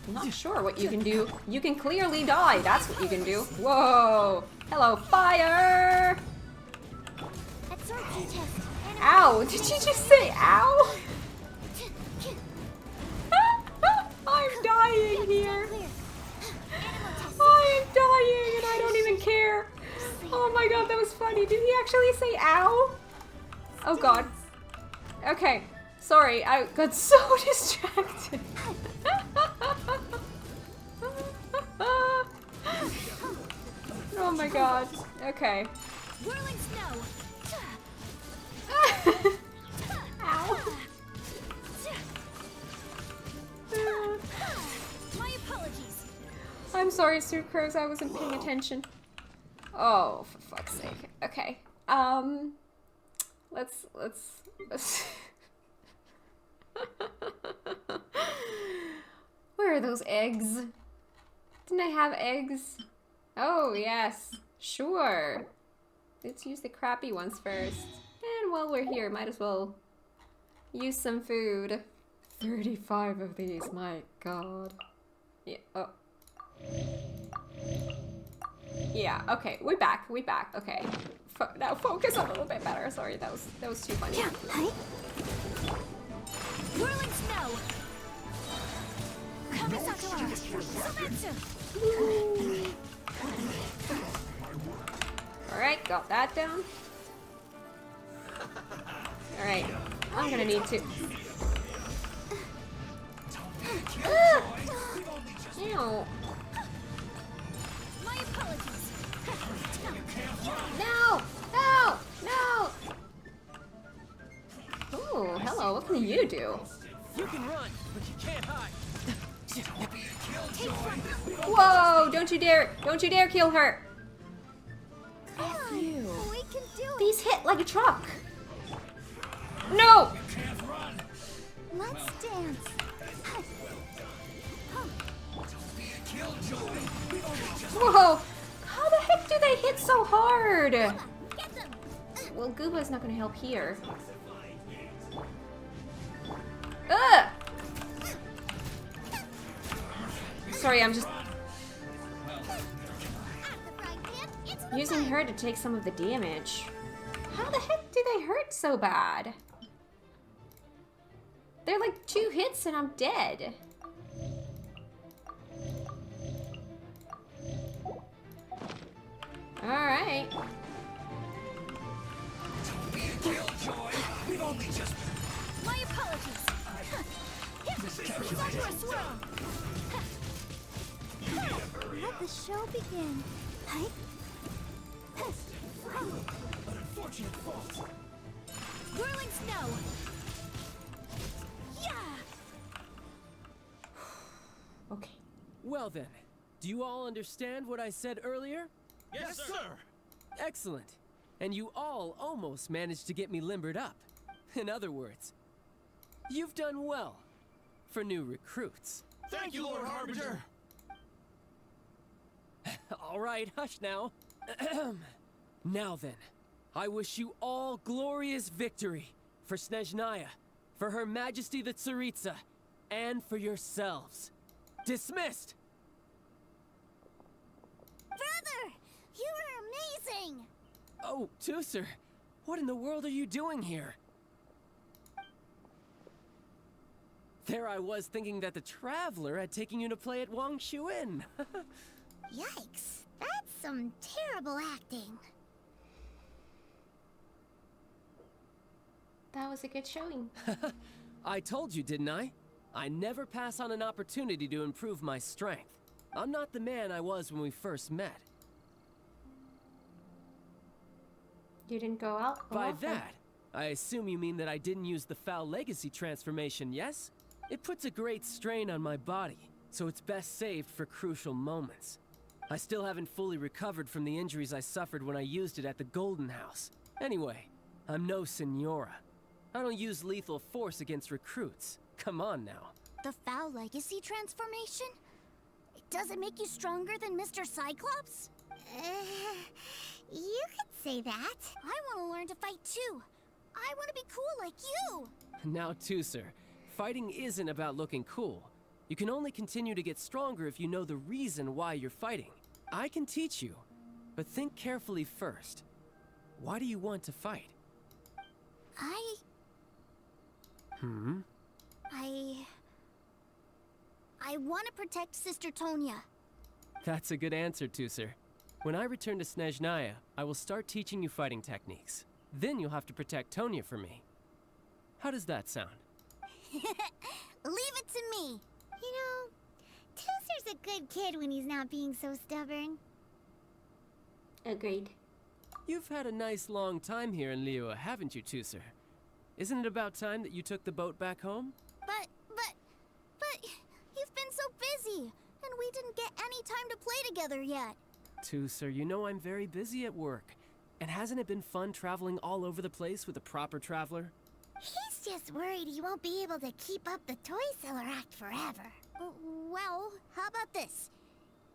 I'm not sure what you can do. You can clearly die. That's what you can do. Whoa. Hello, fire. Ow. Did you just say ow? I'm dying here. I am dying and I don't even care. Oh my god, that was funny. Did he actually say ow? Oh god. Okay. Sorry, I got so distracted. Oh my god. Okay. Whirling snow. Ow. My apologies. I'm sorry, Sir Crows, I wasn't paying attention. Oh, for fuck's sake. Okay. Let's Where are those eggs? Didn't I have eggs? Oh, yes. Sure. Let's use the crappy ones first. And while we're here, might as well use some food. 35 of these, my god. Yeah, oh. Yeah, okay, we back, okay. Now focus a little bit better, sorry, that was too funny. Yeah, hi. Whirling snow. Kamisato. Somatsu. Alright, got that down. Alright, I'm gonna need to... Ew. My apologies. No! No! No! Ooh, hello, what can you do? You can run, but you can't hide. Whoa! Don't you dare kill her! Come on, we can do it. These hit like a truck. No! Let's dance. Whoa! How the heck do they hit so hard? Get them. Well, Gooba's not gonna help here. Ugh! Sorry, I'm just using her to take some of the damage. How the heck do they hurt so bad? They're like 2 hits and I'm dead. Alright. My apologies. Let the show begin. Hi. Whirling snow. Yeah. Okay. Well then, do you all understand what I said earlier? Yes, sir. Excellent. And you all almost managed to get me limbered up. In other words, you've done well for new recruits. Thank you, Lord Harbinger. All right, hush now. Now then, I wish you all glorious victory for Snezhnaya, for Her Majesty the Tsaritsa, and for yourselves. Dismissed! Brother, you are amazing. Oh, Tusser, what in the world are you doing here? There I was thinking that the Traveler had taken you to play at Wang Shuin. Yikes, that's some terrible acting. That was a good showing. I told you, didn't I? I never pass on an opportunity to improve my strength. I'm not the man I was when we first met. You didn't go out? By that, I assume you mean that I didn't use the Foul Legacy transformation, yes? It puts a great strain on my body, so it's best saved for crucial moments. I still haven't fully recovered from the injuries I suffered when I used it at the Golden House. Anyway, I'm no Senora. I don't use lethal force against recruits. Come on now. The Foul Legacy transformation? Does it make you stronger than Mr. Cyclops? You could say that. I want to learn to fight too. I want to be cool like you. Now, Tusser, fighting isn't about looking cool. You can only continue to get stronger if you know the reason why you're fighting. I can teach you, but think carefully first. Why do you want to fight? I want to protect Sister Tonya. That's a good answer, Tusser. When I return to Snezhnaya, I will start teaching you fighting techniques. Then you'll have to protect Tonya for me. How does that sound? Leave it to me. You know, Tusser's a good kid when he's not being so stubborn. Agreed. You've had a nice long time here in Liyue, haven't you, Tusser? Isn't it about time that you took the boat back home? But you've been so busy, and we didn't get any time to play together yet. Tusser, you know I'm very busy at work. And hasn't it been fun traveling all over the place with a proper traveler? He's just worried he won't be able to keep up the toy seller act forever. Well, how about this?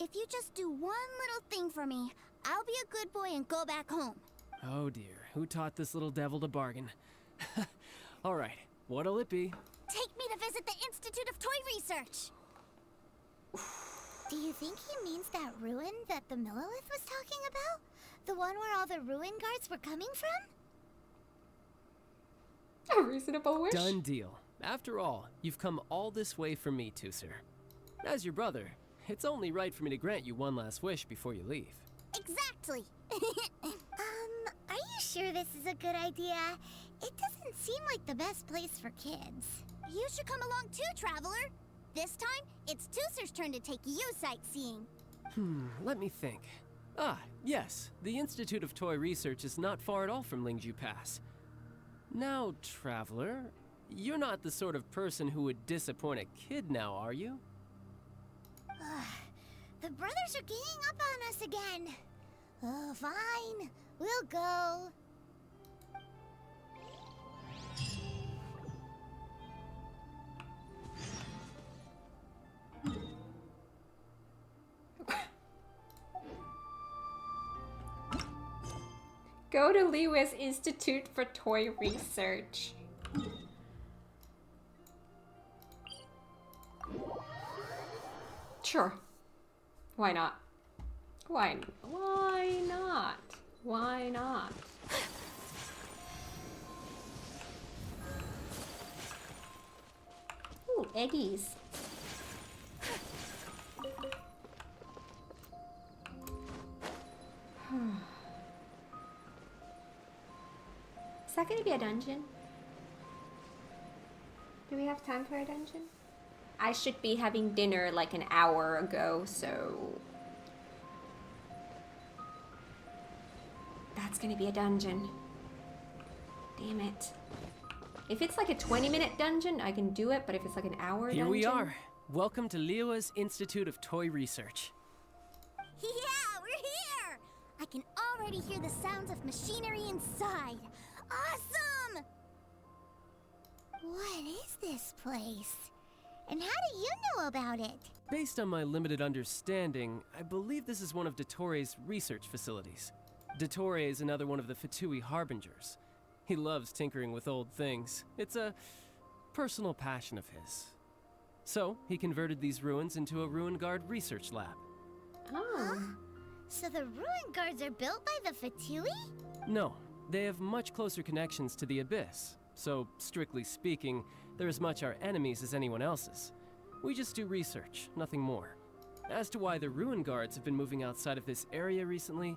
If you just do one little thing for me, I'll be a good boy and go back home. Oh dear, who taught this little devil to bargain? All right, what'll it be? Take me to visit the research. Do you think he means that ruin that the Millilith was talking about? The one where all the ruin guards were coming from? A reasonable wish. Done deal. After all, you've come all this way for me, Tusser. As your brother, it's only right for me to grant you one last wish before you leave. Exactly. Are you sure this is a good idea? It doesn't seem like the best place for kids. You should come along too, Traveler. This time, it's Tusser's turn to take you sightseeing. Let me think. Ah, yes, the Institute of Toy Research is not far at all from Lingju Pass. Now, Traveler, you're not the sort of person who would disappoint a kid now, are you? The brothers are ganging up on us again. Oh, fine. We'll go. Go to Liyue's Institute for Toy Research. Sure. Why not? Why not? Why not? Ooh, eggies. Is that gonna be a dungeon? Do we have time for a dungeon? I should be having dinner like an hour ago, so... That's gonna be a dungeon. Damn it. If it's like a 20-minute dungeon, I can do it, but if it's like an hour Here dungeon... we are. Welcome to Liyue's Institute of Toy Research. Yeah, we're here! I can already hear the sounds of machinery inside. Awesome! What is this place? And how do you know about it? Based on my limited understanding, I believe this is one of Dottoro's research facilities. Dottore is another one of the Fatui Harbingers. He loves tinkering with old things. It's a personal passion of his. So, he converted these ruins into a Ruin Guard research lab. Oh. So the ruin guards are built by the Fatui? No, they have much closer connections to the Abyss. So, strictly speaking, they're as much our enemies as anyone else's. We just do research, nothing more. As to why the Ruin Guards have been moving outside of this area recently,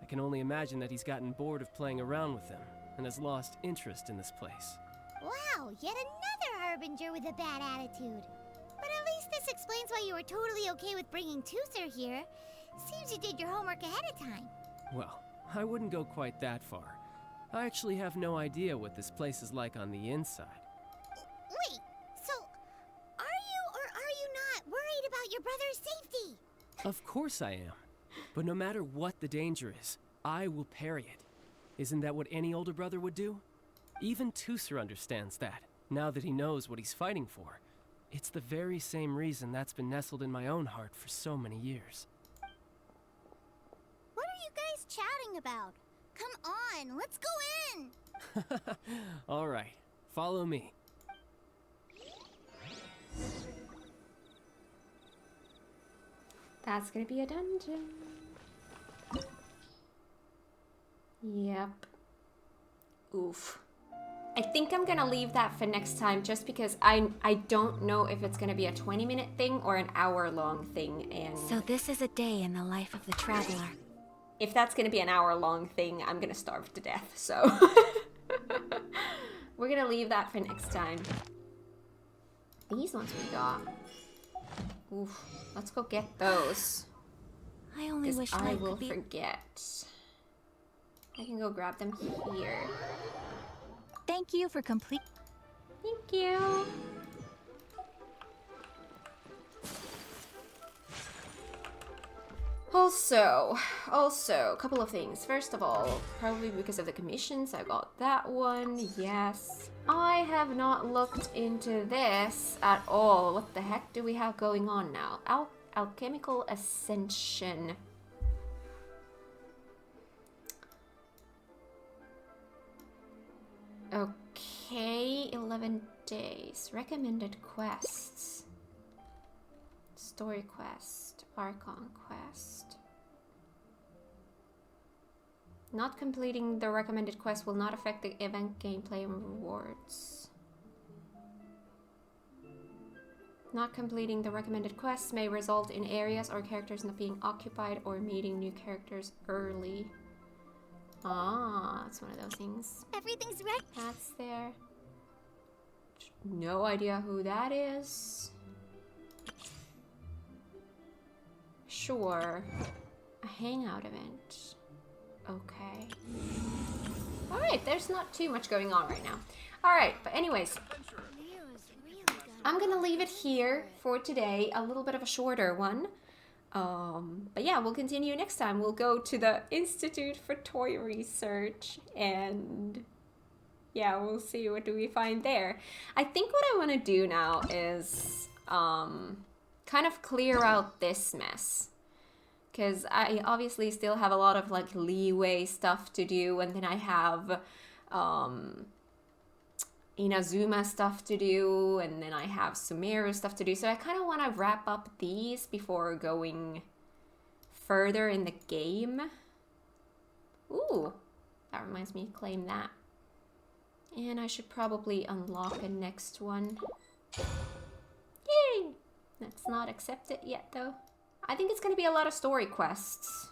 I can only imagine that he's gotten bored of playing around with them and has lost interest in this place. Wow, yet another Harbinger with a bad attitude. But at least this explains why you were totally okay with bringing Tusser here. Seems you did your homework ahead of time. Well, I wouldn't go quite that far. I actually have no idea what this place is like on the inside. Wait, so are you or are you not worried about your brother's safety? Of course I am. But no matter what the danger is, I will parry it. Isn't that what any older brother would do? Even Tusser understands that, now that he knows what he's fighting for. It's the very same reason that's been nestled in my own heart for so many years. What are you guys chatting about? Come on, let's go in! All right, follow me. That's gonna be a dungeon. Yep. Oof. I think I'm gonna leave that for next time just because I don't know if it's gonna be a 20-minute thing or an hour-long thing, and... So this is a day in the life of the Traveler. If that's gonna be an hour-long thing, I'm gonna starve to death, so... We're gonna leave that for next time. These ones we got. Oof. Let's go get those. I only wish I life will could be... forget. I can go grab them here. Thank you for complete... Thank you. Also, a couple of things. First of all, probably because of the commissions, I got that one, yes. I have not looked into this at all. What the heck do we have going on now? Alchemical Ascension. Okay, 11 days. Recommended quests. Story quest, Archon quest. Not completing the recommended quest will not affect the event gameplay and rewards. Not completing the recommended quests may result in areas or characters not being occupied or meeting new characters early. Ah, that's one of those things. Everything's right. That's there. No idea who that is. Sure. A hangout event. Okay. Alright, there's not too much going on right now. Alright, but anyways. I'm gonna leave it here for today. A little bit of a shorter one. But yeah, we'll continue next time. We'll go to the Institute for Toy Research and yeah, we'll see what do we find there. I think what I want to do now is kind of clear out this mess. Because I obviously still have a lot of like leeway stuff to do, and then I have Inazuma stuff to do, and then I have Sumeru stuff to do. So I kind of want to wrap up these before going further in the game. Ooh, that reminds me to claim that. And I should probably unlock a next one. Yay! Let's not accept it yet though. I think it's gonna be a lot of story quests.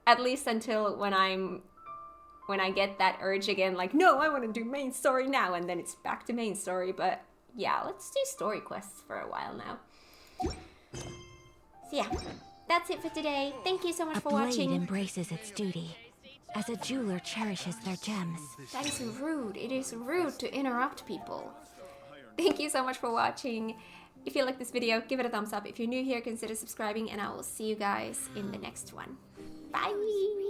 At least until when I get that urge again, like, no, I want to do main story now, and then it's back to main story. But yeah, let's do story quests for a while now. So yeah, that's it for today. Thank you so much for watching. A blade embraces its duty, as a jeweler cherishes their gems. That is rude. It is rude to interrupt people. Thank you so much for watching. If you like this video, give it a thumbs up. If you're new here, consider subscribing, and I will see you guys in the next one. Bye!